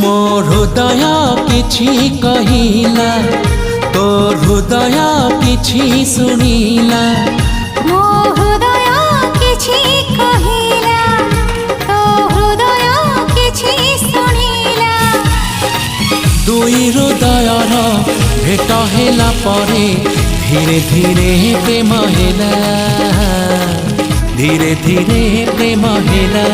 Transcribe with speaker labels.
Speaker 1: ମୋ ହୃଦୟ କିଛି କହିଲା, ତୋ ହୃଦୟ କିଛି ଶୁଣିଲା।
Speaker 2: ମୋ ହୃଦୟ କିଛି କହିଲା, ତୋ ହୃଦୟ କିଛି ଶୁଣିଲା।
Speaker 1: ଦୁଇ ହୃଦୟର ଭେଟ ହେଲା ପରେ ଧୀରେ ଧୀରେ ପ୍ରେମ ହେଲା, ଧୀରେ ଧୀରେ ପ୍ରେମ ହେଲା।